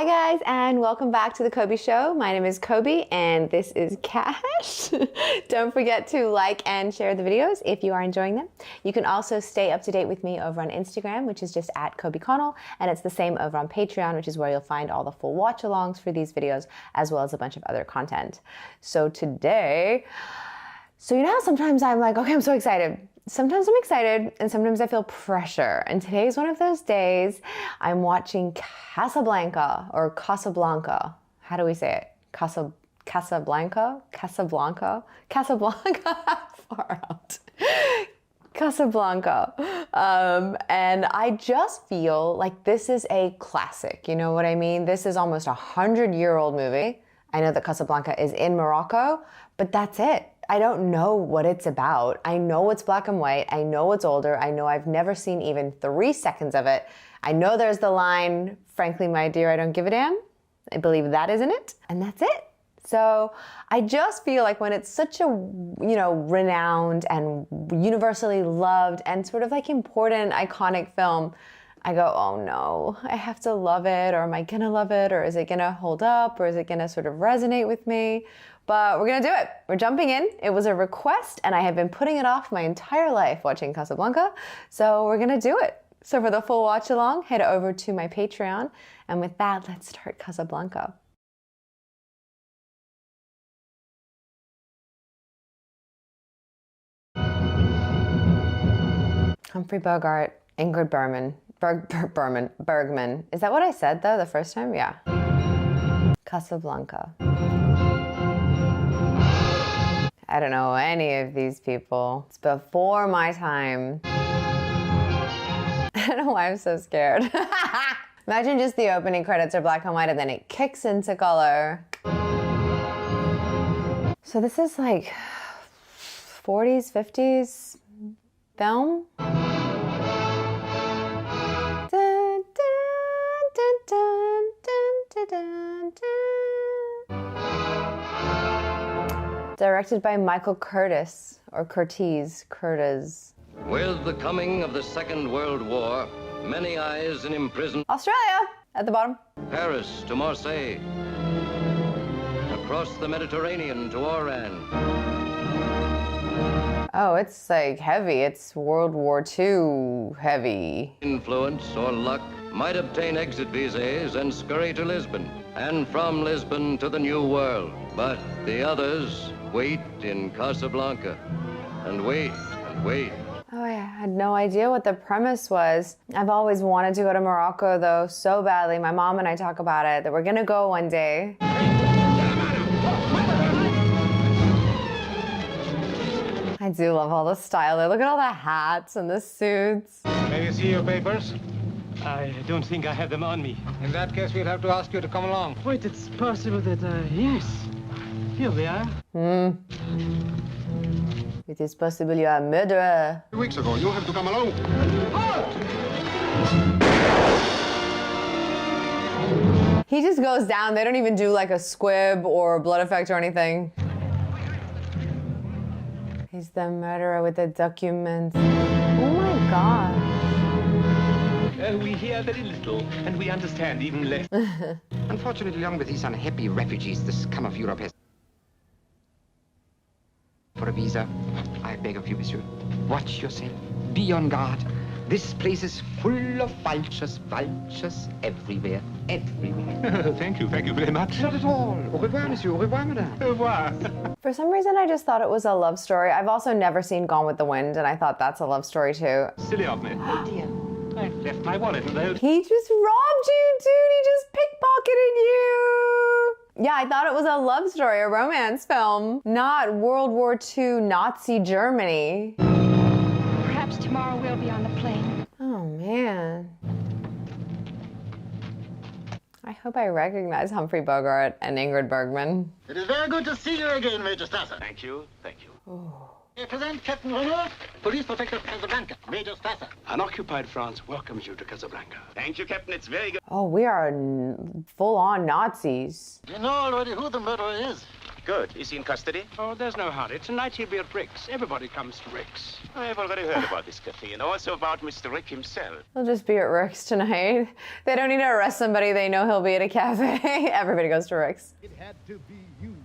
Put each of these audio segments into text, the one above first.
Hi guys, and welcome back to the Coby Show. My name is Coby and this is Cash. Don't forget to like and share the videos if you are enjoying them. You can also stay up to date with me over on Instagram, which is just at Coby, and it's the same over on Patreon, which is where you'll find all the full watch-alongs for these videos, as well as a bunch of other content. So today, you know how sometimes I'm like, okay, I'm so excited. Sometimes I'm excited and sometimes I feel pressure. And today is one of those days. I'm watching Casablanca or Casablanca. How do we say it? Casablanca? Casablanca? Casablanca? Far out. Casablanca. And I just feel like this is a classic. You know what I mean? This is almost a 100-year-old movie. I know that Casablanca is in Morocco, but that's it. I don't know what it's about. I know it's black and white. I know it's older. I know I've never seen even 3 seconds of it. I know there's the line, frankly, my dear, I don't give a damn. I believe that is in it, and that's it. So I just feel like when it's such a, renowned and universally loved and sort of like important, iconic film, I go, oh no, I have to love it, or am I gonna love it, or is it gonna hold up, or is it gonna sort of resonate with me? But we're gonna do it. We're jumping in. It was a request, and I have been putting it off my entire life watching Casablanca, so we're gonna do it. So for the full watch along, head over to my Patreon, and with that, let's start Casablanca. Humphrey Bogart, Ingrid Bergman. Is that what I said though the first time? Yeah. Casablanca. I don't know any of these people. It's before my time. I don't know why I'm so scared. Imagine just the opening credits are black and white and then it kicks into color. So this is like 40s, 50s film? Dun, dun, dun, dun, dun, dun. Directed by Michael Curtiz, or Curtiz. With the coming of the Second World War, many eyes in imprisoned. Australia, at the bottom. Paris to Marseille. Across the Mediterranean to Oran. Oh, it's like heavy. It's World War II heavy. Influence or luck might obtain exit visas and scurry to Lisbon. And from Lisbon to the New World. But the others wait in Casablanca. And wait and wait. Oh, I had no idea what the premise was. I've always wanted to go to Morocco, though, so badly. My mom and I talk about it, that we're gonna go one day. I do love all the style. Look at all the hats and the suits. May we see your papers? I don't think I have them on me. In that case, we'll have to ask you to come along. Wait, it's possible that, yes. Here they are. It is possible you are a murderer. 2 weeks ago, you'll have to come along. He just goes down. They don't even do like a squib or blood effect or anything. He's the murderer with the documents. Oh my gosh. We hear very little, and we understand even less. Unfortunately, along with these unhappy refugees, the scum of Europe has... For a visa, I beg of you, monsieur, watch yourself. Be on guard. This place is full of vultures everywhere. Thank you very much. Not at all. Au revoir, monsieur. Au revoir, madame. Au revoir. For some reason, I just thought it was a love story. I've also never seen Gone with the Wind, and I thought that's a love story too. Silly of me. Oh, dear. I left my wallet in the hotel. He just robbed you, dude. He just pickpocketed you. Yeah, I thought it was a love story, a romance film, not World War II Nazi Germany. Perhaps tomorrow we'll be on the plane. Oh, man. I hope I recognize Humphrey Bogart and Ingrid Bergman. It is very good to see you again, Major Stasser. Thank you. Oh. I present Captain Renault, Police Protector Casablanca, Major Stasser. Unoccupied France welcomes you to Casablanca. Thank you, Captain. It's very good. Oh, we are full-on Nazis. You know already who the murderer is. Good. Is he in custody? Oh, there's no hurry. Tonight he'll be at Rick's. Everybody comes to Rick's. I've already heard about this cafe and also about Mr. Rick himself. He'll just be at Rick's tonight. They don't need to arrest somebody. They know he'll be at a cafe. Everybody goes to Rick's. It had to be you.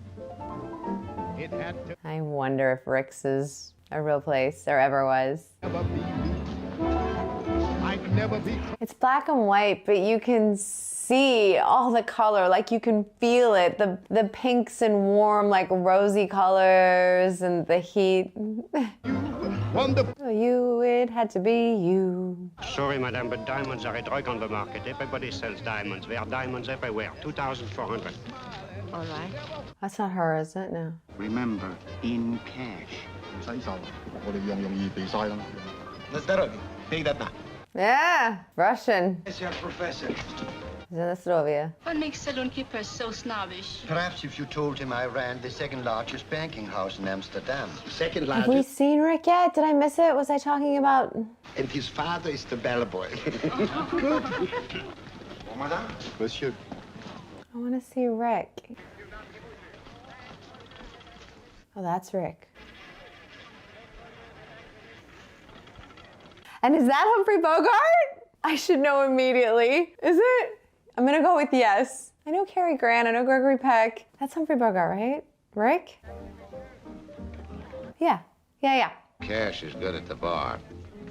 It had to I wonder if Rick's is a real place or ever was. never be you. I'd never be. It's black and white, but you can see all the color, like you can feel it. The pinks and warm, like rosy colors and the heat. Wonderful. You, it had to be you. Sorry, madam, but diamonds are a drug on the market. Everybody sells diamonds. There are diamonds everywhere. 2,400. All right. That's not her, is it? No. Remember, in cash. Yeah, Russian. Yes, Herr Professor. Zenostrovia. What makes saloon keepers so snobbish? Perhaps if you told him I ran the second largest banking house in Amsterdam. Second Have we largest. seen Rick yet? Did I miss it? Was I talking about... And his father is the bellboy. Oh, madame. Monsieur. I want to see Rick. Oh, that's Rick. And is that Humphrey Bogart? I should know immediately. Is it? I'm gonna go with yes. I know Cary Grant, I know Gregory Peck. That's Humphrey Bogart, right? Rick? Yeah. Cash is good at the bar.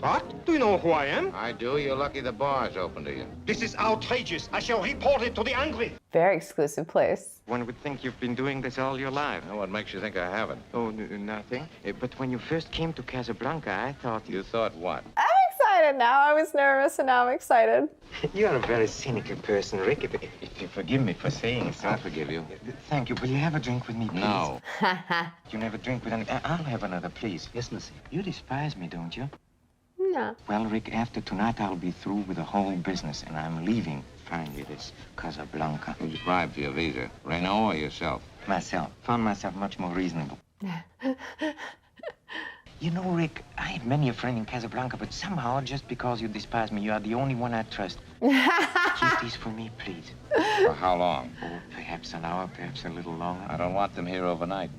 What? Do you know who I am? I do. You're lucky the bar's open to you. This is outrageous. I shall report it to the angry. Very exclusive place. One would think you've been doing this all your life. Now, what makes you think I haven't? Oh, nothing. But when you first came to Casablanca, I thought You thought what? I'm excited now. I was nervous and now I'm excited. You are a very cynical person, Rick. If you forgive me for saying so. I forgive you. Thank you. Will you have a drink with me, please? No. You never drink with any... I'll have another, please. Yes, monsieur. You despise me, don't you? No. Well, Rick, after tonight, I'll be through with the whole business, and I'm leaving, finally, this Casablanca. Who's bribed for your visa? Renault or yourself? Myself. Found myself much more reasonable. You know, Rick, I had many a friend in Casablanca, but somehow, just because you despise me, you are the only one I trust. Keep these for me, please. For how long? Oh, perhaps an hour, perhaps a little longer. I don't want them here overnight.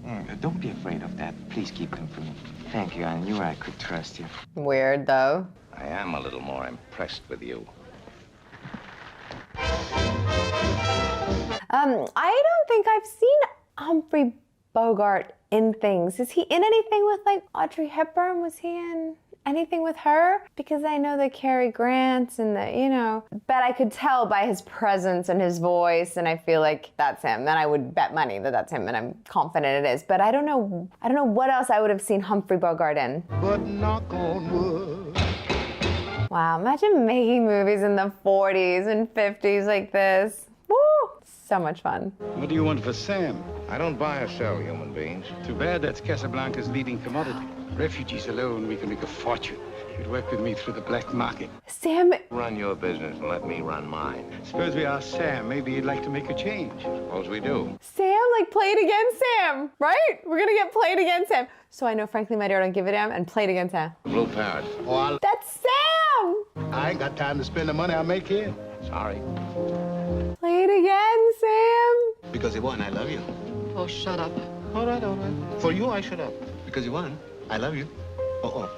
Don't be afraid of that. Please keep them for me. Thank you. I knew I could trust you. Weird, though. I am a little more impressed with you. I don't think I've seen Humphrey Bogart in things. Is he in anything with, like, Audrey Hepburn? Was he in anything with her? Because I know the Cary Grants and the, you know, but I could tell by his presence and his voice, and I feel like that's him. Then I would bet money that that's him, and I'm confident it is. But I don't know what else I would have seen Humphrey Bogart in. But knock on wood. Wow, imagine making movies in the 40s and 50s like this. Woo! So much fun. What do you want for Sam? I don't buy or sell human beings. Too bad that's Casablanca's leading commodity. Refugees alone, we can make a fortune. You'd work with me through the black market. Sam, Run your business and let me run mine. Suppose we ask Sam. Maybe he'd like to make a change. Suppose we do. like played against Sam, right? We're gonna get played against Sam. So I know, frankly, my dear, don't give a damn, and played against Sam. Blue Parrot. Oh, That's Sam! I ain't got time to spend the money I make here. Sorry. Play it again, Sam. Because he won, I love you. Oh, shut up. All right. For you, I shut up. Because you won, I love you. Oh,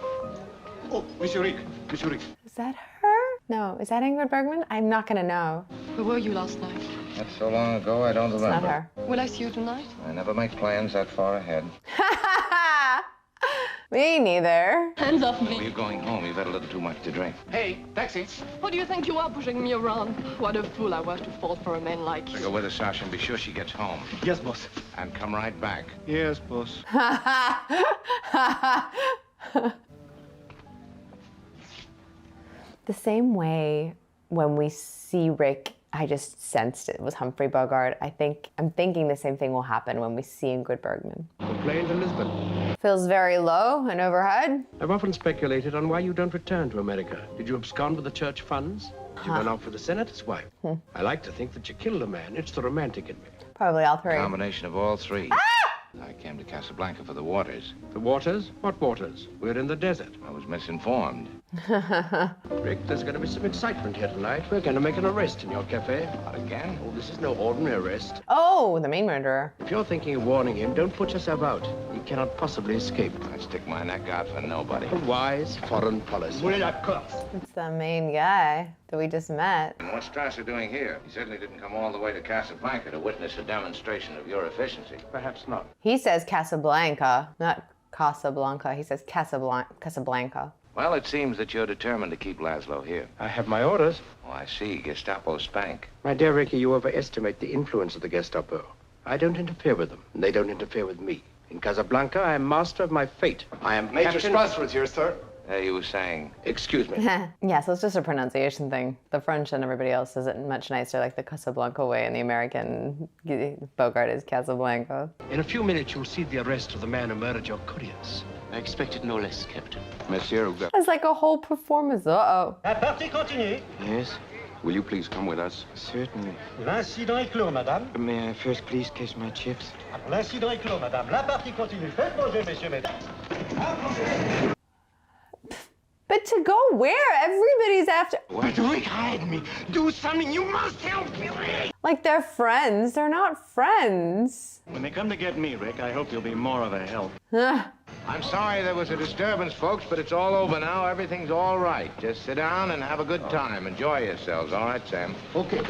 Monsieur Rick. Is that her? No, is that Ingrid Bergman? I'm not gonna know. Where were you last night? That's so long ago, I don't It's remember. not her. Will I see you tonight? I never make plans that far ahead. Me neither. Hands off Well, me. you're going home. You've had a little too much to drink. Hey, taxi. What do you think you are pushing me around? What a fool I was to fall for a man like So you. go with us, Sasha, and be sure she gets home. Yes, boss. And come right back. Yes, boss. The same way when we see Rick, I just sensed it was Humphrey Bogart. I'm thinking the same thing will happen when we see Ingrid Bergman. From Blaine to Lisbon. Feels very low and overhead. I've often speculated on why you don't return to America. Did you abscond with the church funds? Did you run off with the senator's wife? I like to think that you killed a man. It's the romantic in me. Probably all three. Combination of all three. I came to Casablanca for the waters. The waters? What waters? We're in the desert. I was misinformed. Rick, there's going to be some excitement here tonight. We're going to make an arrest in your cafe. Not again? Oh, this is no ordinary arrest. Oh, the main murderer. If you're thinking of warning him, don't put yourself out. He cannot possibly escape. I'd stick my neck out for nobody. A wise foreign policy. It's the main guy that we just met. And what's Strasser doing here? He certainly didn't come all the way to Casablanca to witness a demonstration of your efficiency. Perhaps not. He says Casablanca, not Casablanca. He says Casablanca. Well, it seems that you're determined to keep Laszlo here. I have my orders. Oh, I see. Gestapo spank. My dear Ricky, you overestimate the influence of the Gestapo. I don't interfere with them, and they don't interfere with me. In Casablanca, I am master of my fate. I am Major captain... Strasser's here, sir. You were saying... Excuse me. Yeah, so it's just a pronunciation thing. The French and everybody else says it much nicer, like the Casablanca way, and the American Bogart is Casablanca. In a few minutes, you'll see the arrest of the man who murdered your couriers. I expected no less, Captain. Monsieur, It's like a whole performance. Uh-oh. La partie continue. Yes? Will you please come with us? Certainly. L'incident est clos, madame. May I first please kiss my chips? L'incident est clos, madame. La partie continue. Faites vos jeux, messieurs, mesdames. But to go where? Everybody's after... Why do Rick hide me? Do something. You must help me, Rick. Like, they're friends. They're not friends. When they come to get me, Rick, I hope you'll be more of a help. I'm sorry there was a disturbance, folks, but it's all over now. Everything's all right. Just sit down and have a good time. Enjoy yourselves. All right, Sam? Okay.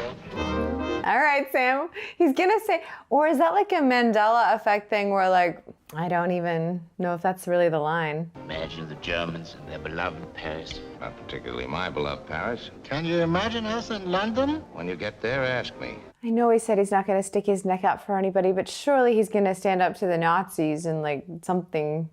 All right, Sam. He's gonna say... Or is that like a Mandela effect thing where, like, I don't even know if that's really the line. Imagine the Germans and their beloved Paris. Not particularly my beloved Paris. Can you imagine us in London? When you get there, ask me. I know he said he's not gonna stick his neck out for anybody, but surely he's gonna stand up to the Nazis and, like, something...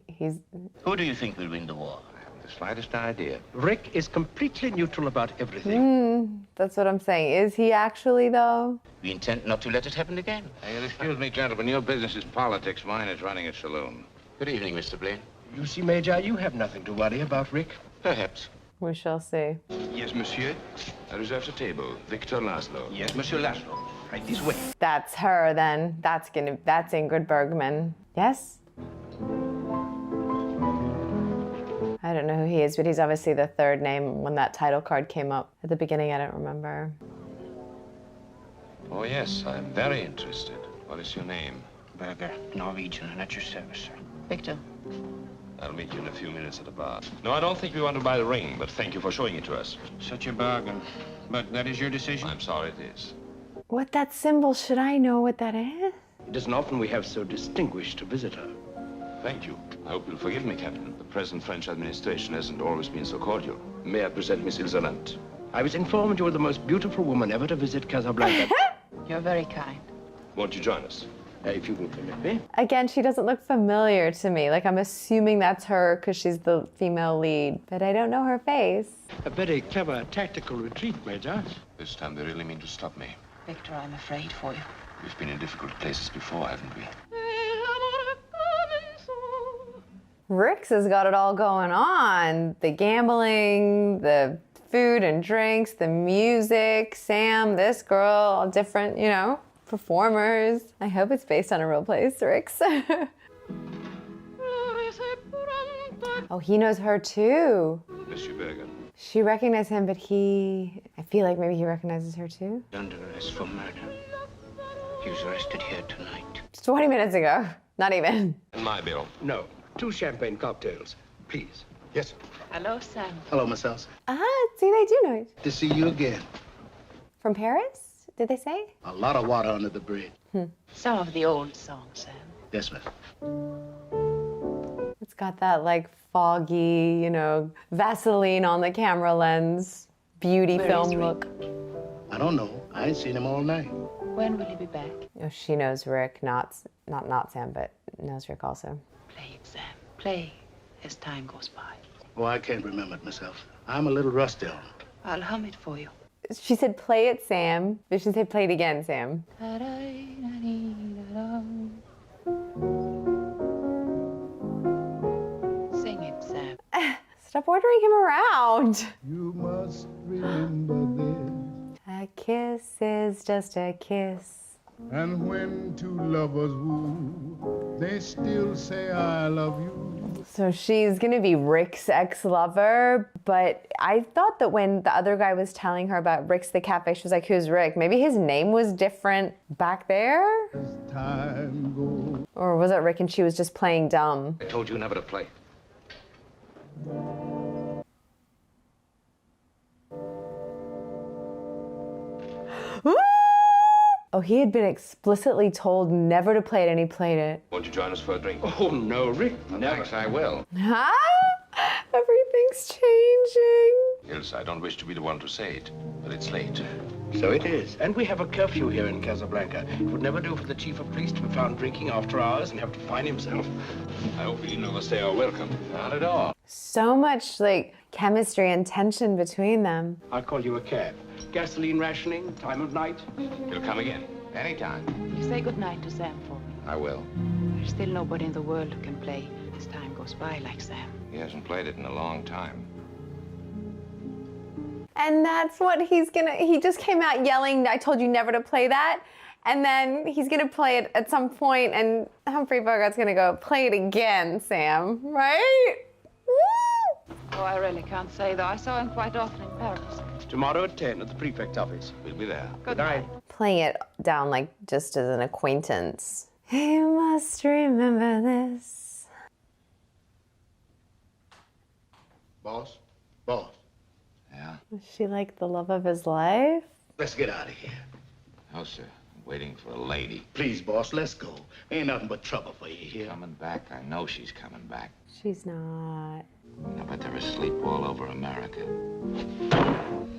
He's... Who do you think will win the war? I haven't the slightest idea. Rick is completely neutral about everything. That's what I'm saying. Is he actually, though? We intend not to let it happen again. Hey, excuse me, gentlemen. Your business is politics. Mine is running a saloon. Good evening, Mr. Blaine. You see, Major, you have nothing to worry about, Rick. Perhaps. We shall see. Yes, monsieur. I reserve the table. Victor Laszlo. Yes, Monsieur Laszlo. Right this way. That's her, then. That's Ingrid Bergman. Yes? I don't know who he is, but he's obviously the third name when that title card came up. At the beginning, I don't remember. Oh, yes. I'm very interested. What is your name? Berger, Norwegian, and at your service, sir. Victor. I'll meet you in a few minutes at the bar. No, I don't think we want to buy the ring, but thank you for showing it to us. Such a bargain. But that is your decision? I'm sorry it is. What that symbol, should I know what that is? It isn't often we have so distinguished a visitor. Thank you. I hope you'll forgive me, Captain. The present French administration hasn't always been so cordial. May I present Miss Ilsa? I was informed you were the most beautiful woman ever to visit Casablanca. You're very kind. Won't you join us? If you will permit me. Again, she doesn't look familiar to me. Like, I'm assuming that's her because she's the female lead, but I don't know her face. A very clever tactical retreat, Major. This time they really mean to stop me. Victor, I'm afraid for you. We've been in difficult places before, haven't we? Rix has got it all going on. The gambling, the food and drinks, the music, Sam, this girl, all different, you know, performers. I hope it's based on a real place, Rix. Oh, he knows her too. Monsieur Berger. She recognized him, but I feel like maybe he recognizes her too. Under arrest for murder. He was arrested here tonight. 20 minutes ago. Not even. And my bill. No. 2 champagne cocktails, please. Yes. Hello, Sam. Hello, Miss Elsa. See, they do know it. To see you again. From Paris, did they say? A lot of water under the bridge. Some of the old songs, Sam. Yes, ma'am. It's got that, like, foggy, you know, Vaseline on the camera lens, beauty film look. I don't know. I ain't seen him all night. When will he be back? Oh, she knows Rick, not Sam, but knows Rick also. Play it, Sam. Play as time goes by. Oh, I can't remember it myself. I'm a little rusty on it. I'll hum it for you. She said, play it, Sam. But she said, play it again, Sam. Sing it, Sam. Stop ordering him around. You must remember this. A kiss is just a kiss. And when two lovers woo, they still say I love you. So she's gonna be Rick's ex-lover, but I thought that when the other guy was telling her about Rick's the cafe, she was like, who's Rick? Maybe his name was different back there? Or was it Rick and she was just playing dumb? I told you never to play. Oh, he had been explicitly told never to play it, and he played it. Won't you join us for a drink? Oh, no, Rick, never. Thanks, I will. Huh? Everything's changing. Ilsa, I don't wish to be the one to say it, but it's late. So it is. And we have a curfew here in Casablanca. It would never do for the chief of police to be found drinking after hours and have to fine himself. I hope you never say are welcome. Not at all. So much, like, chemistry and tension between them. I'll call you a cab. Gasoline rationing, time of night. You'll come again. Anytime. You say goodnight to Sam for me. I will. There's still nobody in the world who can play as time goes by like Sam. He hasn't played it in a long time. And that's what he just came out yelling, I told you never to play that. And then he's gonna play it at some point, and Humphrey Bogart's gonna go, play it again, Sam, right? Woo! Oh, I really can't say, though. I saw him quite often in Paris. Tomorrow at 10 at the prefect office. We'll be there. Good night. Playing it down like just as an acquaintance. You must remember this. Boss? Yeah? Was she like the love of his life? Let's get out of here. No, sir. I'm waiting for a lady. Please, boss, let's go. Ain't nothing but trouble for you here. Coming back. I know she's coming back. She's not. I bet they're asleep all over America.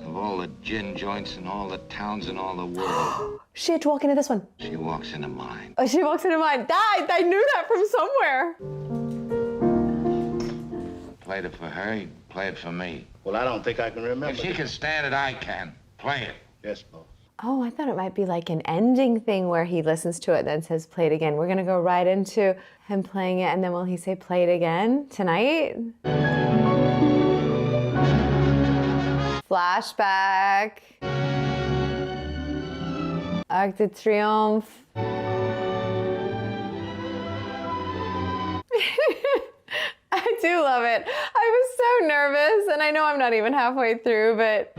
Of all the gin joints in all the towns in all the world. She had to walk into this one. She walks into mine. Oh, she walks into mine. I knew that from somewhere. Played it for her, you play it for me. Well, I don't think I can remember. If she can stand it, I can. Play it. Yes, boss. Oh, I thought it might be like an ending thing where he listens to it and then says, play it again. We're gonna go right into him playing it, and then will he say, play it again tonight? Flashback. Arc de Triomphe. I do love it. I was so nervous, and I know I'm not even halfway through, but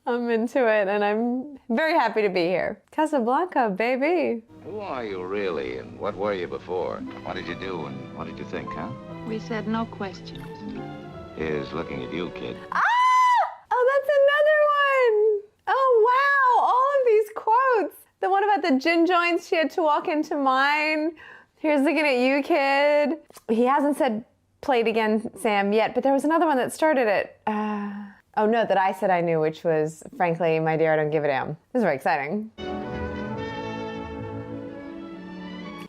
I'm into it, and I'm very happy to be here. Casablanca, baby. Who are you really, and what were you before? What did you do, and what did you think, huh? We said no questions. Here's looking at you, kid. Ah! Oh, that's another one. Oh, wow. All of these quotes. The one about the gin joints, she had to walk into mine. Here's looking at you, kid. He hasn't said play it again, Sam, yet, but there was another one that started it. Oh, no, that I said I knew, which was, frankly, my dear, I don't give a damn. This is very exciting.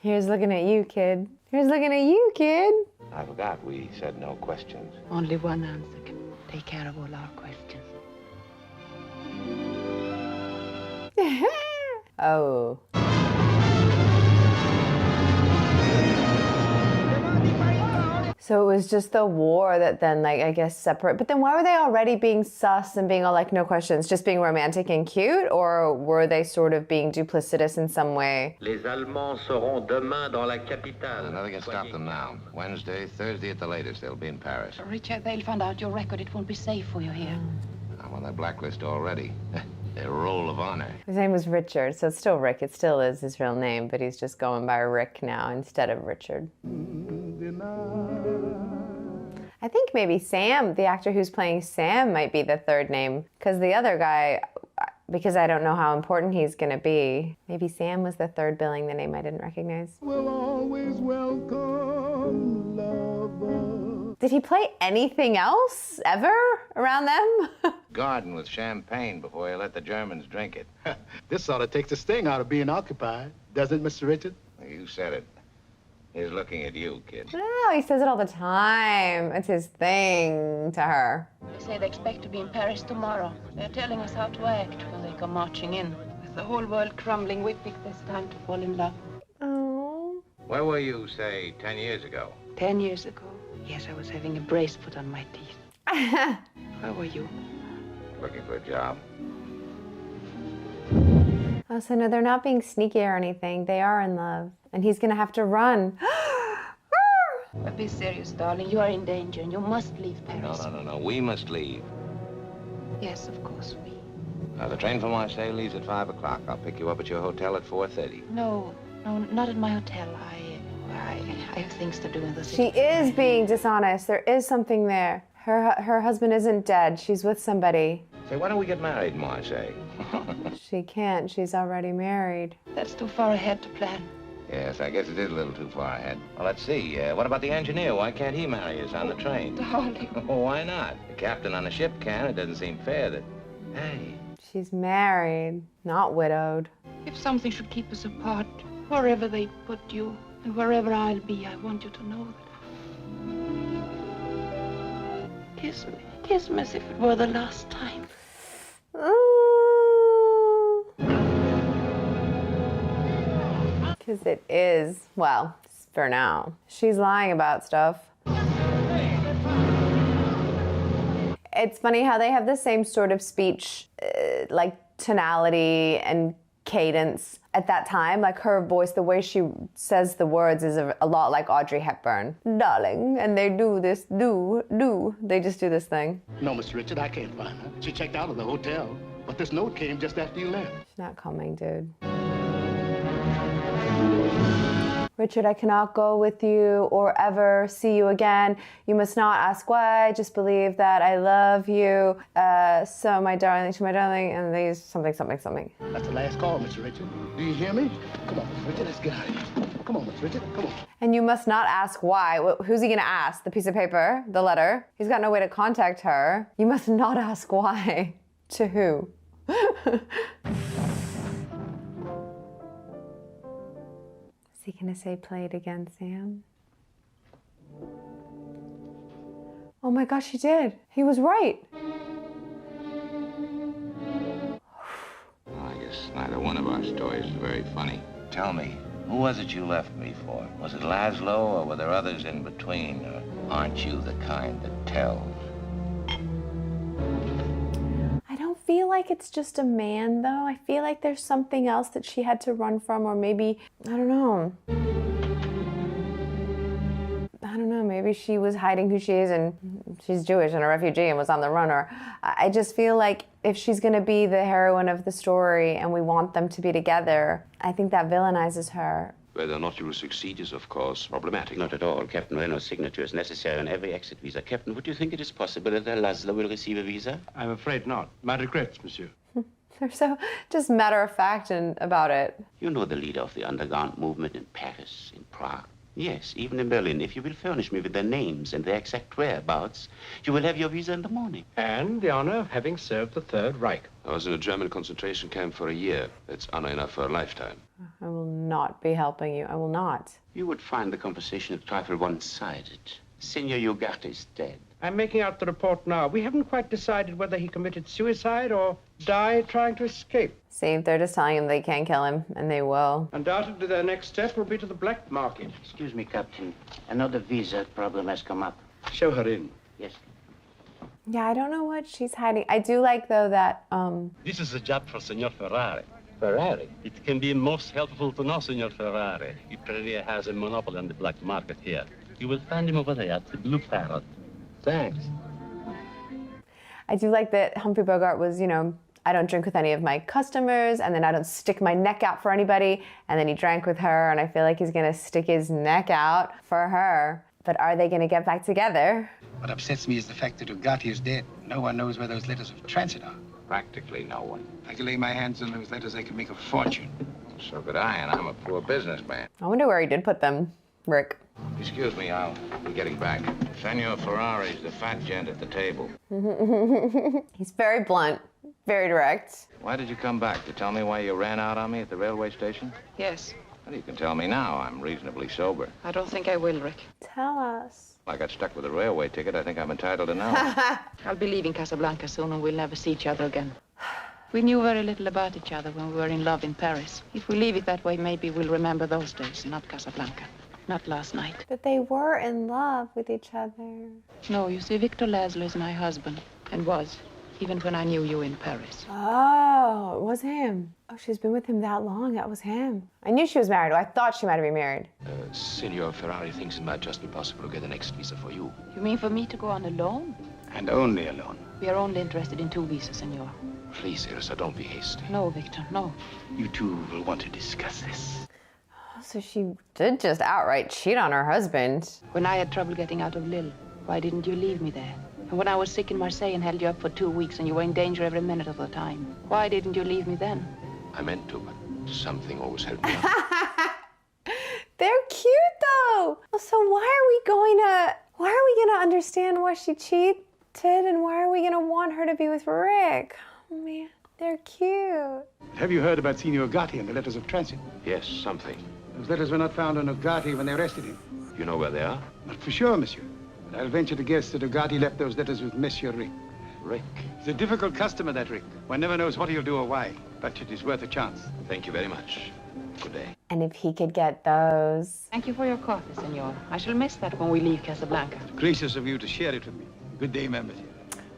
Here's looking at you, kid. Here's looking at you, kid. I forgot we said no questions. Only one answer can take care of all our questions. Oh. So it was just the war that then, like, I guess separate. But then why were they already being sus and being all like, no questions, just being romantic and cute? Or were they sort of being duplicitous in some way? Les Allemands seront demain dans la capitale. Nothing can stop them now. Wednesday, Thursday at the latest, they'll be in Paris. Richard, they'll find out your record. It won't be safe for you here. I'm on their blacklist already. Their roll of honor. His name was Richard, so it's still Rick. It still is his real name, but he's just going by Rick now instead of Richard. I think maybe Sam, the actor who's playing Sam, might be the third name, because the other guy, because I don't know how important he's going to be. Maybe Sam was the third billing, the name I didn't recognize. We'll always welcome lover. Did he play anything else ever around them? Garden with champagne before you let the Germans drink it. This sort of takes the sting out of being occupied, doesn't it, Mr. Richard? You said it. He's looking at you, kid. Oh, he says it all the time. It's his thing to her. They say they expect to be in Paris tomorrow. They're telling us how to act when they come marching in. With the whole world crumbling, we picked this time to fall in love. Oh. Where were you, say, 10 years ago? 10 years ago? Yes, I was having a brace put on my teeth. Where were you? Looking for a job. Oh, so no, they're not being sneaky or anything. They are in love. And he's going to have to run. But be serious, darling. You are in danger and you must leave Paris. No. We must leave. Yes, of course, we. The train from Marseille leaves at 5 o'clock. I'll pick you up at your hotel at 4:30. No, not at my hotel. I have things to do in the She city. is being dishonest. There is something there. Her husband isn't dead. She's with somebody. Say, why don't we get married in Marseille? She can't. She's already married. That's too far ahead to plan. Yes, I guess it is a little too far ahead. Well, let's see. What about the engineer? Why can't he marry us on the train? Darling. Oh, why not? The captain on the ship can. It doesn't seem fair that... Hey. She's married, not widowed. If something should keep us apart, wherever they put you, and wherever I'll be, I want you to know that. Kiss me. Kiss me as if it were the last time. Because it is, well, for now. She's lying about stuff. It's funny how they have the same sort of speech, like tonality and cadence at that time. Like her voice, the way she says the words is a lot like Audrey Hepburn. Darling, and they do this, do. They just do this thing. No, Mr. Richard, I can't find her. She checked out of the hotel, but this note came just after you left. She's not coming, dude. Richard, I cannot go with you or ever see you again. You must not ask why. Just believe that I love you. So, my darling, to my darling, and these something. That's the last call, Mr. Richard. Do you hear me? Come on, Mr. Richard, let's get out of here. Come on, Mr. Richard, come on. And you must not ask why. Who's he gonna ask? The piece of paper? The letter? He's got no way to contact her. You must not ask why. To who? Is he gonna say play it again, Sam? Oh my gosh, he did. He was right. Well, I guess neither one of our stories is very funny. Tell me, who was it you left me for? Was it Laszlo, or were there others in between? Or aren't you the kind that tells? I don't feel like it's just a man, though. I feel like there's something else that she had to run from, or maybe, I don't know. Maybe she was hiding who she is and she's Jewish and a refugee and was on the run. Or I just feel like if she's going to be the heroine of the story and we want them to be together, I think that villainizes her. Whether or not you will succeed is, of course, problematic. Not at all. Captain Renault's signature is necessary on every exit visa. Captain, would you think it is possible that Laszlo will receive a visa? I'm afraid not. My regrets, monsieur. They're so just matter of fact about it. You know the leader of the underground movement in Paris, in Prague. Yes, even in Berlin. If you will furnish me with their names and their exact whereabouts, you will have your visa in the morning. And the honor of having served the Third Reich. I was in a German concentration camp for a year. That's honor enough for a lifetime. I will not be helping you. I will not. You would find the conversation a trifle one-sided. Senor Ugarte is dead. I'm making out the report now. We haven't quite decided whether he committed suicide or died trying to escape. See, they're just telling him they can't kill him, and they will. Undoubtedly, their next step will be to the black market. Excuse me, Captain. Another visa problem has come up. Show her in. Yes. Yeah, I don't know what she's hiding. I do like, though, that, This is a job for Senor Ferrari. Ferrari? It can be most helpful to know Senor Ferrari. He pretty has a monopoly on the black market here. You will find him over there at the Blue Parrot. Thanks. I do like that Humphrey Bogart was, I don't drink with any of my customers, and then I don't stick my neck out for anybody, and then he drank with her, and I feel like he's gonna stick his neck out for her. But are they gonna get back together? What upsets me is the fact that Ugarte is dead. No one knows where those letters of transit are. Practically no one. If I could lay my hands on those letters, I could make a fortune. So could I, and I'm a poor businessman. I wonder where he did put them, Rick. Excuse me, I'll be getting back. Senor Ferrari's the fat gent at the table. He's very blunt, very direct. Why did you come back? To tell me why you ran out on me at the railway station? Yes. Well, you can tell me now. I'm reasonably sober. I don't think I will, Rick. Tell us. I got stuck with a railway ticket. I think I'm entitled to know. I'll be leaving Casablanca soon and we'll never see each other again. We knew very little about each other when we were in love in Paris. If we leave it that way, maybe we'll remember those days, not Casablanca. Not last night. But they were in love with each other. No, you see, Victor Laszlo is my husband, and was, even when I knew you in Paris. Oh, it was him. Oh, she's been with him that long. That was him. I knew she was married. I thought she might have been married. Signor Ferrari thinks it might just be possible to get an exit visa for you. You mean for me to go on alone? And only alone. We are only interested in 2 visas, senor. Please, Ilsa, don't be hasty. No, Victor, no. You two will want to discuss this. Oh, so she did just outright cheat on her husband. When I had trouble getting out of Lille, why didn't you leave me there? And when I was sick in Marseille and held you up for 2 weeks and you were in danger every minute of the time, why didn't you leave me then? I meant to, but something always held me up. They're cute though. So why are we gonna understand why she cheated, and why are we gonna want her to be with Rick? Oh man, they're cute. Have you heard about Signor Gatti and the letters of transit? Yes, something. Those letters were not found on Ugarte when they arrested him. You know where they are? Not for sure, monsieur. But I'll venture to guess that Ugarte left those letters with Monsieur Rick. Rick? He's a difficult customer, that Rick. One never knows what he'll do or why, but it is worth a chance. Thank you very much. Good day. And if he could get those. Thank you for your coffee, senor. I shall miss that when we leave Casablanca. Gracious of you to share it with me. Good day, monsieur.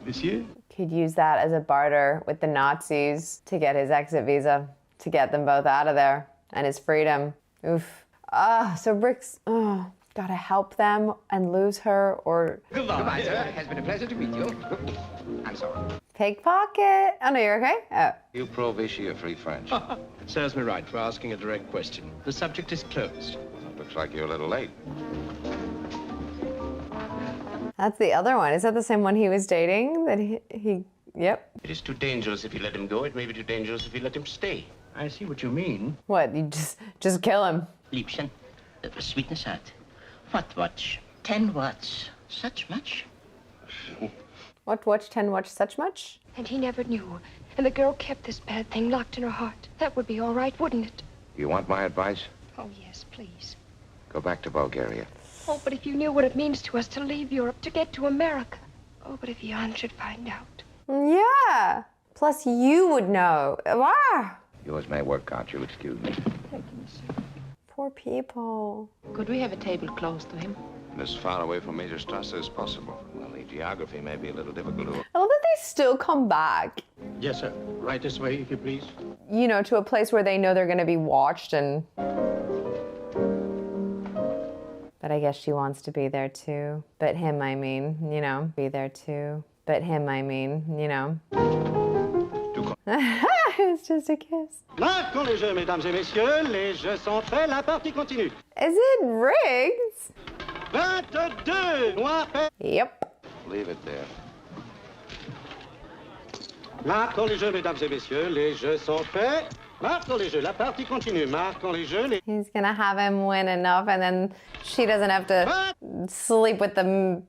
Monsieur? Could use that as a barter with the Nazis to get his exit visa, to get them both out of there, and his freedom. Oof. So Rick's, gotta help them and lose her, or... Goodbye, sir. It has been a pleasure to meet you. I'm sorry. Pickpocket. Oh, no, you're okay? Oh. You pro-Vichy or free French? Serves me right for asking a direct question. The subject is closed. Looks like you're a little late. That's the other one. Is that the same one he was dating? That he yep. It is too dangerous if you let him go. It may be too dangerous if you let him stay. I see what you mean. What, you just kill him? Liebchen, sweetness heart. What watch? 10 watts. Such much? What watch, 10 watch, such much? And he never knew. And the girl kept this bad thing locked in her heart. That would be all right, wouldn't it? You want my advice? Oh, yes, please. Go back to Bulgaria. Oh, but if you knew what it means to us to leave Europe, to get to America. Oh, but if Jan should find out. Yeah. Plus, you would know. Ah. Yours may work, can't you? Excuse me. Thank you, monsieur. Poor people. Could we have a table close to him? As far away from Major Strasse as possible. Well, the geography may be a little difficult to... I love that they still come back. Yes, sir. Right this way, if you please. You know, to a place where they know they're going to be watched and... But I guess she wants to be there too. But him, I mean, you know, be there too. But him, I mean, you know. It's just a kiss. Marquons les jeux, mesdames et messieurs. Les jeux sont faits, la partie continue. Is it rigged? 22, noir, paix. Yep. Leave it there. Marquons les jeux, mesdames et messieurs. Les jeux sont faits. Marquons les jeux, la partie continue. Marquons les jeux. He's gonna have him win enough, and then she doesn't have to sleep with the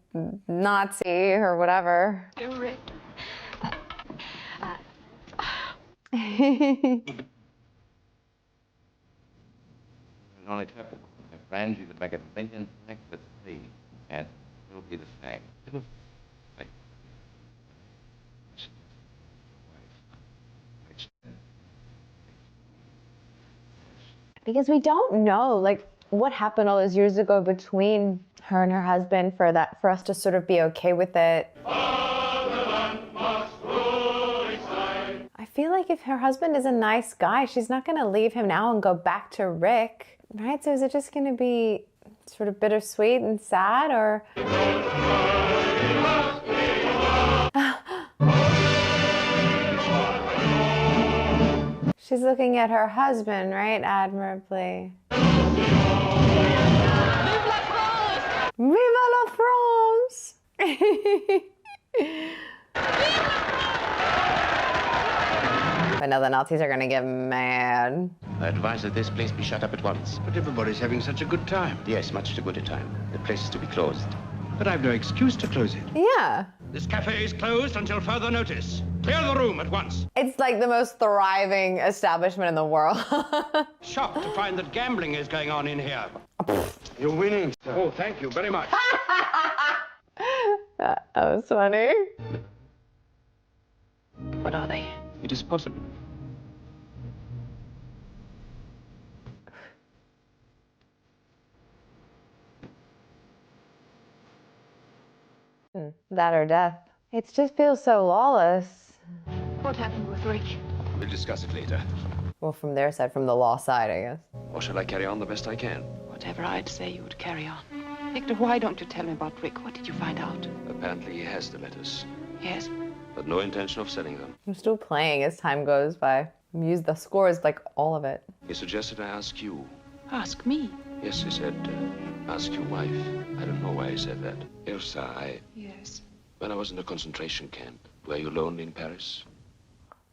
Nazi or whatever. You're right. Only tough. My friends, you could make a million back for 3, and it'll be the same. Because we don't know, like, what happened all those years ago between her and her husband for us to sort of be okay with it. I feel like if her husband is a nice guy, she's not going to leave him now and go back to Rick, right? So is it just going to be sort of bittersweet and sad, or... She's looking at her husband, right? Admirably. Vive la France! But now the Nazis are gonna get mad. I advise that this place be shut up at once. But everybody's having such a good time. Yes, much too good a time. The place is to be closed. But I've no excuse to close it. Yeah. This cafe is closed until further notice. Clear the room at once. It's like the most thriving establishment in the world. Shocked to find that gambling is going on in here. You're winning, sir. Oh, thank you very much. That was funny. What are they? It is possible. That or death. It just feels so lawless. What happened with Rick? We'll discuss it later. Well, from their side, from the law side, I guess. Or shall I carry on the best I can? Whatever I'd say, you would carry on. Victor, why don't you tell me about Rick? What did you find out? Apparently he has the letters, Yes. but no intention of selling them. I'm still playing as time goes by. Use the scores, like all of it. He suggested I ask you. Ask me? Yes, he said, ask your wife. I don't know why he said that. Ilsa, Yes. when I was in a concentration camp, were you lonely in Paris?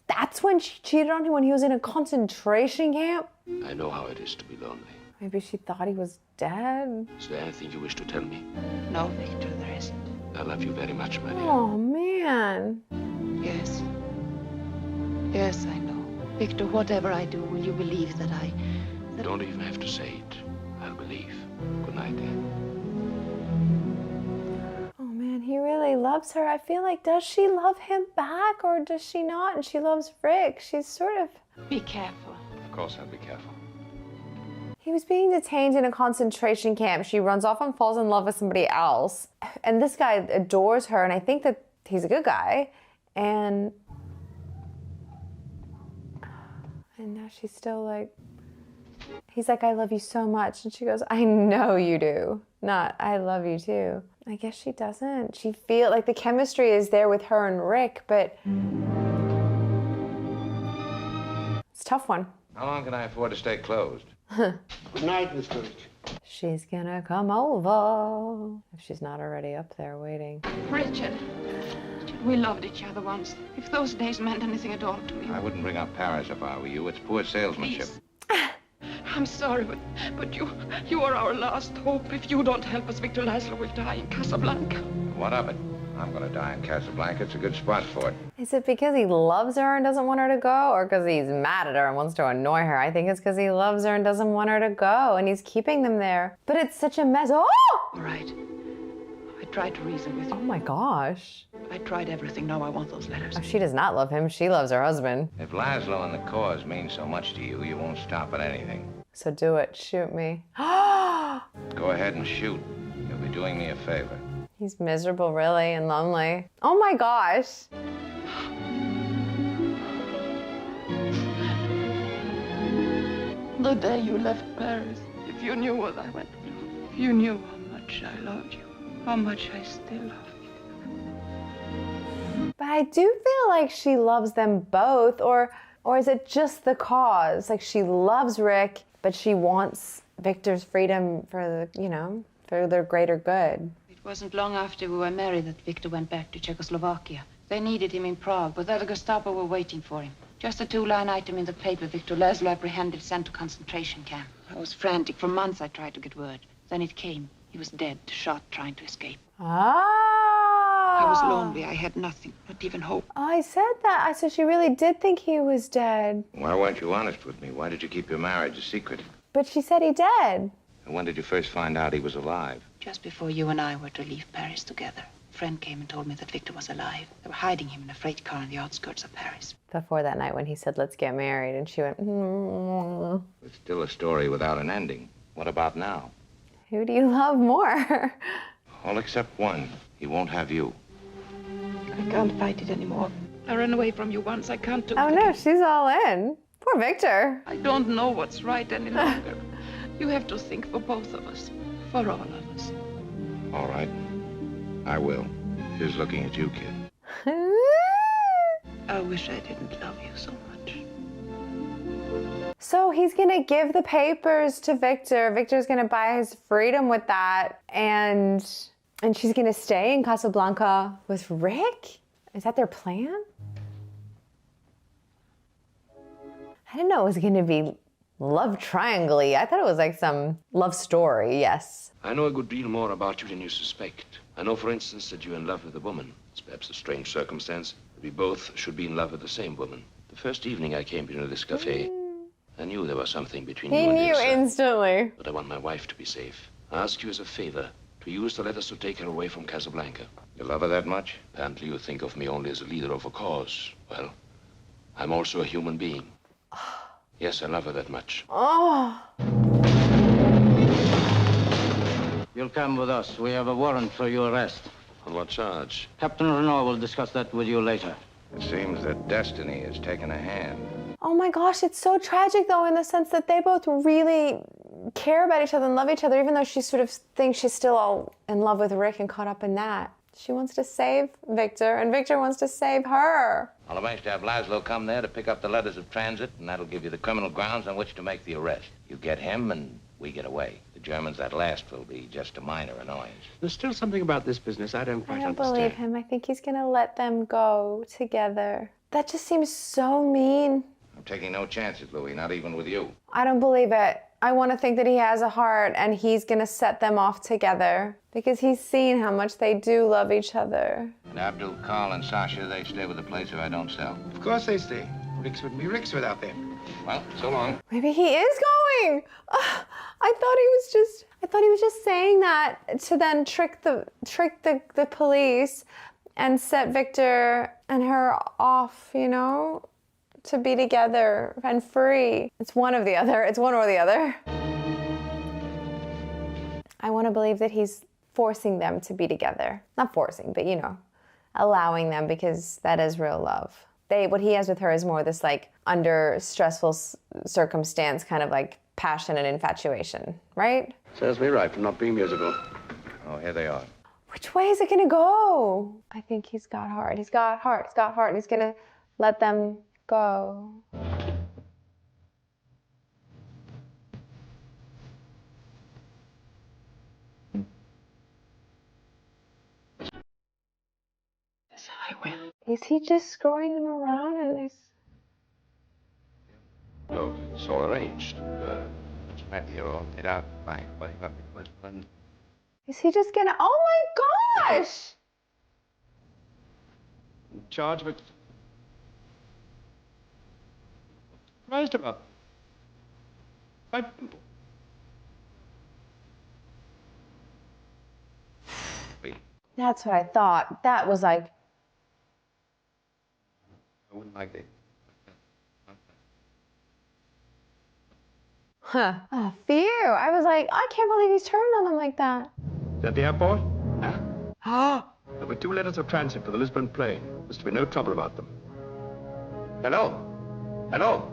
That's when she cheated on him, when he was in a concentration camp? I know how it is to be lonely. Maybe she thought he was dead. Is there anything you wish to tell me? No, Victor, there isn't. I love you very much, my dear. Oh, man. Yes. Yes, I know. Victor, whatever I do, will you believe that I... You don't even have to say it. I'll believe. Good night, dear. Oh, man, he really loves her. I feel like, does she love him back or does she not? And she loves Rick. She's sort of... Be careful. Of course I'll be careful. He was being detained in a concentration camp. She runs off and falls in love with somebody else. And this guy adores her, and I think that he's a good guy. And now she's still like... He's like, I love you so much. And she goes, I know you do. Not, I love you too. I guess she doesn't. She feels like the chemistry is there with her and Rick, but... It's a tough one. How long can I afford to stay closed? Good night, Mr. Rich. She's gonna come over. If she's not already up there waiting. Richard, we loved each other once. If those days meant anything at all to me. I wouldn't bring up Paris if I were you. It's poor salesmanship. I'm sorry, but you are our last hope. If you don't help us, Victor Laszlo will die in Casablanca. What of it? I'm going to die in Casablanca. It's a good spot for it. Is it because he loves her and doesn't want her to go? Or because he's mad at her and wants to annoy her? I think it's because he loves her and doesn't want her to go. And he's keeping them there. But it's such a mess. Oh! All right. I tried to reason with you. Oh my gosh. I tried everything. Now I want those letters. Oh, she does not love him. She loves her husband. If Laszlo and the cause mean so much to you, you won't stop at anything. So do it. Shoot me. Go ahead and shoot. You'll be doing me a favor. He's miserable, really, and lonely. Oh my gosh. The day you left Paris, if you knew what I went through, if you knew how much I loved you, how much I still love you. But I do feel like she loves them both, or is it just the cause? Like she loves Rick, but she wants Victor's freedom for the, for their greater good. It wasn't long after we were married that Victor went back to Czechoslovakia. They needed him in Prague, but the Gestapo were waiting for him. Just a 2-line item in the paper, Victor Laszlo apprehended, sent to concentration camp. I was frantic. For months I tried to get word. Then it came. He was dead, shot, trying to escape. Ah! I was lonely. I had nothing, not even hope. I said that. I said she really did think he was dead. Why weren't you honest with me? Why did you keep your marriage a secret? But she said he dead. And when did you first find out he was alive? Just before you and I were to leave Paris together. A friend came and told me that Victor was alive. They were hiding him in a freight car on the outskirts of Paris. Before that night when he said, let's get married, and she went, It's still a story without an ending. What about now? Who do you love more? All except one. He won't have you. I can't fight it anymore. I ran away from you once. I can't do it. Oh no, she's all in. Poor Victor. I don't know what's right any longer. You have to think for both of us. For all of us. All right. I will. He's looking at you, kid. I wish I didn't love you so much. So he's gonna give the papers to Victor. Victor's gonna buy his freedom with that, and she's gonna stay in Casablanca with Rick? Is that their plan? I didn't know it was gonna be love triangle-y. I thought it was like some love story, yes. I know a good deal more about you than you suspect. I know, for instance, that you're in love with a woman. It's perhaps a strange circumstance that we both should be in love with the same woman. The first evening I came into this cafe, I knew there was something between you and He knew Ilsa, instantly. but I want my wife to be safe. I ask you as a favor to use the letters to take her away from Casablanca. You love her that much? Apparently you think of me only as a leader of a cause. Well, I'm also a human being. Yes, I love her that much. Oh. You'll come with us. We have a warrant for your arrest. On what charge? Captain Renault will discuss that with you later. It seems that destiny has taken a hand. Oh my gosh, it's so tragic though, in the sense that they both really care about each other and love each other, even though she sort of thinks she's still all in love with Rick and caught up in that. She wants to save Victor, and Victor wants to save her. I'll arrange to have Laszlo come there to pick up the letters of transit, and that'll give you the criminal grounds on which to make the arrest. You get him, and we get away. The Germans at last will be just a minor annoyance. There's still something about this business I don't quite I don't understand. believe him. I think he's gonna let them go together. That just seems so mean. I'm taking no chances, Louis, not even with you. I don't believe it. I want to think that he has a heart and he's gonna set them off together because he's seen how much they do love each other. And Abdul, Carl, and Sasha, they stay with the place if I don't sell. Of course they stay. Rick's wouldn't be Rick's without them. Well, so long. Maybe he is going. I thought he was just saying that to then trick the police and set Victor and her off, you know, to be together and free. It's one or the other. It's one or the other. I want to believe that he's forcing them to be together. Not forcing, but, you know, allowing them, because that is real love. What he has with her is more this, like, under stressful circumstance kind of like passion and infatuation, right? Serves me right for not being musical. Oh, here they are. Which way is it gonna go? I think he's got heart. He's got heart. He's got heart. And he's gonna let them go. This highway. Is he just screwing them around and there's... No, it's all arranged. It's right here, all laid out. Fine. Is he just gonna... Oh my gosh! In charge of it. Surprised about. That's what I thought. That was like... I wouldn't like it. Huh. Oh, phew. I was like, I can't believe he's turned on them like that. Is that the airport? Huh? There were 2 letters of transit for the Lisbon plane. There's to be no trouble about them. Hello? Hello?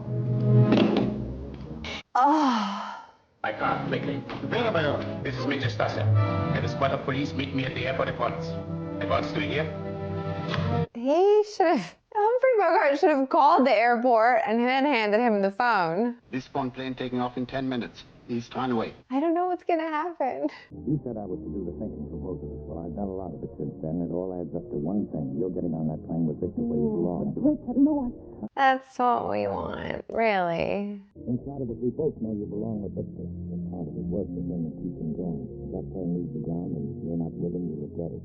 Oh. My car, quickly. This is Major Stasser. Have a squad of police meet me at the airport at once. At once, do you hear? He should have... Humphrey Bogart should have called the airport and then handed him the phone. This phone plane taking off in 10 minutes. He's trying to wait. I don't know what's gonna happen. You said I was to do the thinking for both of us. Well, I've done a lot of it since then. It all adds up to one thing. You're getting on that plane with Victor where you belong. Richard, no, That's what we want, really. Inside of us, we both know you belong with Victor. It's part of his work to him and keep him going. If that plane leaves the ground and you're not with him, you'll regret it.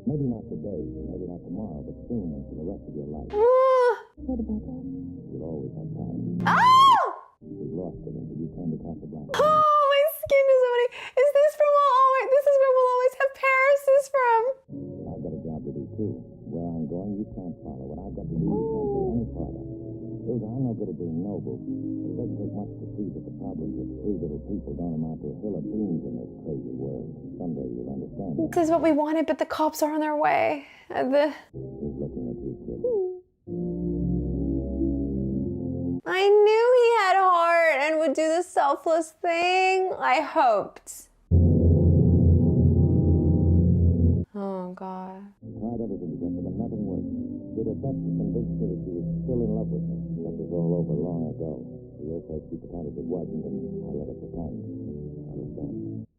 Maybe not today, maybe not tomorrow, but soon and for the rest of your life. What about that? You'll always have time. Oh! We lost it until you came to Casablanca. Oh, my skin is so many. Is this from this is where we'll always have Paris is from? I've got a job to do, too. Where I'm going, you can't follow. What I've got to do, you can't do any part of. Ilsa, I'm no good at being noble, but it doesn't take much to see that the problems of 3 little people don't amount to a hill of beans in this crazy world. Someday you'll understand that. This is what we wanted, but the cops are on their way. He's looking at you, kid. I knew he had heart and would do the selfless thing. I hoped. Oh, God. Tried everything to get her, but nothing worked. Did her best to convince me that she was still in love with me. That was all over long ago. For your sake, she pretended it wasn't, and I let her pretend. Understand?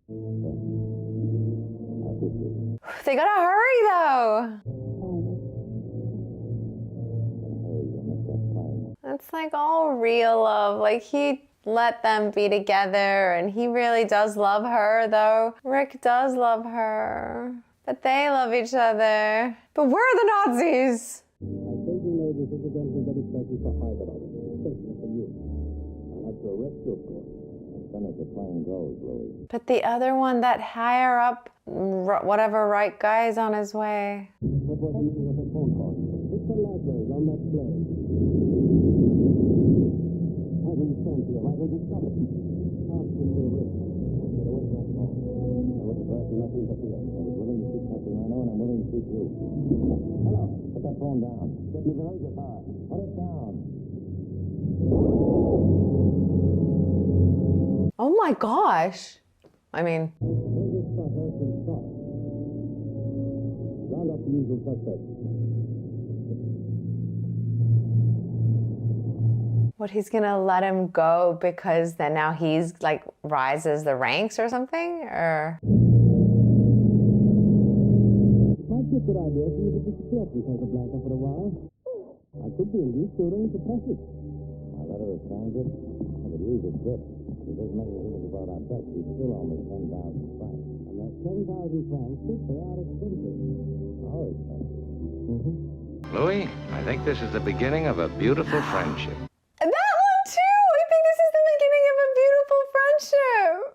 I appreciate it. They gotta hurry, though. It's like all real love. Like, he let them be together, and he really does love her, though. Rick does love her. But they love each other. But we're the Nazis. I think you know this is against the very pleasant for either of us, especially for you. I'll have to arrest you, of course, as soon as the plane goes, Louis. But the other one, that higher up, whatever right guy, is on his way. What was the meaning of that phone call? Mr. Laszlo is on that plane. Why don't you stand here? Why don't you stop it? Ask Mr. Rick. Get away from that phone. I would advise you not to interfere. I was willing to shoot Captain Rhino, and I'm willing to shoot you. Hello, put that phone down. Get me the razor bar. Put it down. Oh my gosh. I mean... Round up the usual suspects. What, he's gonna let him go because then now he's like rises the ranks or something? Or... Might be a good idea for you to disappear from Casablanca for a while. I could be induced to arrange a passage. My letter of transit, I could use a trip. It doesn't make any difference about our bet. He's still only 10,000 francs. And that 10,000 francs should pay out expenses. Our expenses. Louis, I think this is the beginning of a beautiful friendship. That one too! I think this is the beginning of a beautiful friendship.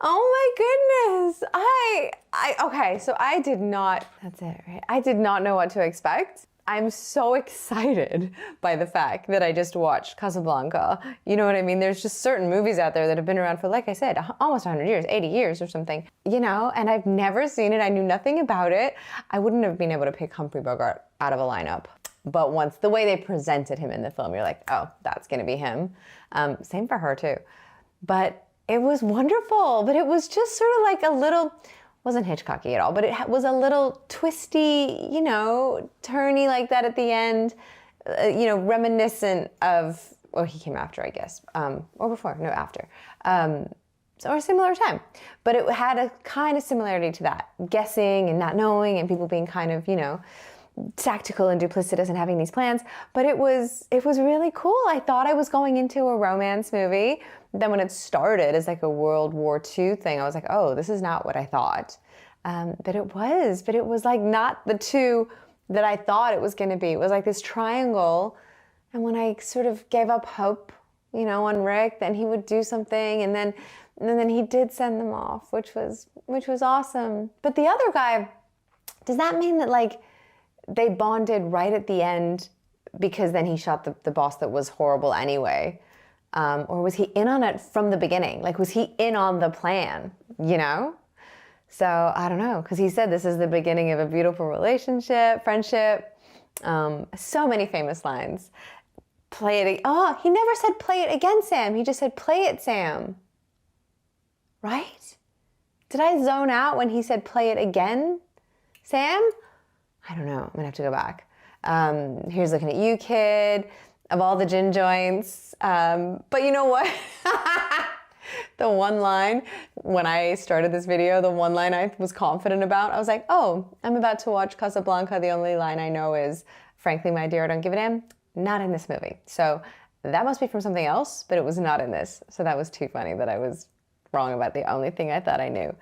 Oh my goodness. Okay, so I did not, that's it, right? I did not know what to expect. I'm so excited by the fact that I just watched Casablanca. You know what I mean? There's just certain movies out there that have been around for, like I said, almost 100 years, 80 years or something, you know, and I've never seen it. I knew nothing about it. I wouldn't have been able to pick Humphrey Bogart out of a lineup. But once the way they presented him in the film, you're like, oh, that's gonna be him. Same for her too. But it was wonderful, but it was just sort of like a little, wasn't Hitchcocky at all, but it was a little twisty, you know, turny like that at the end, you know, reminiscent of, well, he came after, I guess, or before, no, after. Or a similar time. But it had a kind of similarity to that, guessing and not knowing and people being kind of, you know, tactical and duplicitous and having these plans. But it was really cool. I thought I was going into a romance movie. Then when it started as like a World War II thing, I was like, oh, this is not what I thought. But it was like not the two that I thought it was gonna be. It was like this triangle. And when I sort of gave up hope, you know, on Rick, then he would do something. And then he did send them off, which was awesome. But the other guy, does that mean that like they bonded right at the end because then he shot the boss that was horrible anyway? Or was he in on it from the beginning? Like, was he in on the plan, you know? So, I don't know, because he said this is the beginning of a beautiful relationship, friendship. So many famous lines. Play it, oh, he never said play it again, Sam. He just said play it, Sam. Right? Did I zone out when he said play it again, Sam? I don't know, I'm gonna have to go back. Here's looking at you, kid. Of all the gin joints. But you know what? The one line, when I started this video, the one line I was confident about, I was like, oh, I'm about to watch Casablanca. The only line I know is, frankly, my dear, I don't give a damn. Not in this movie. So that must be from something else, but it was not in this. So that was too funny that I was wrong about the only thing I thought I knew.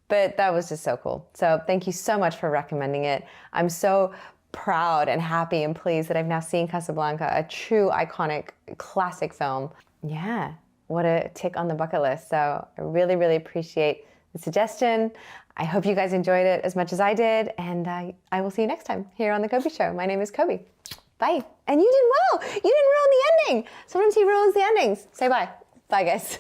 But that was just so cool. So thank you so much for recommending it. I'm so proud and happy and pleased that I've now seen Casablanca, a true iconic classic film. Yeah, what a tick on the bucket list. So I really, really appreciate the suggestion. I hope you guys enjoyed it as much as I did, and I will see you next time here on The Coby Show. My name is Coby. Bye. And you did well. You didn't ruin the ending. Sometimes he ruins the endings. Say bye. Bye, guys.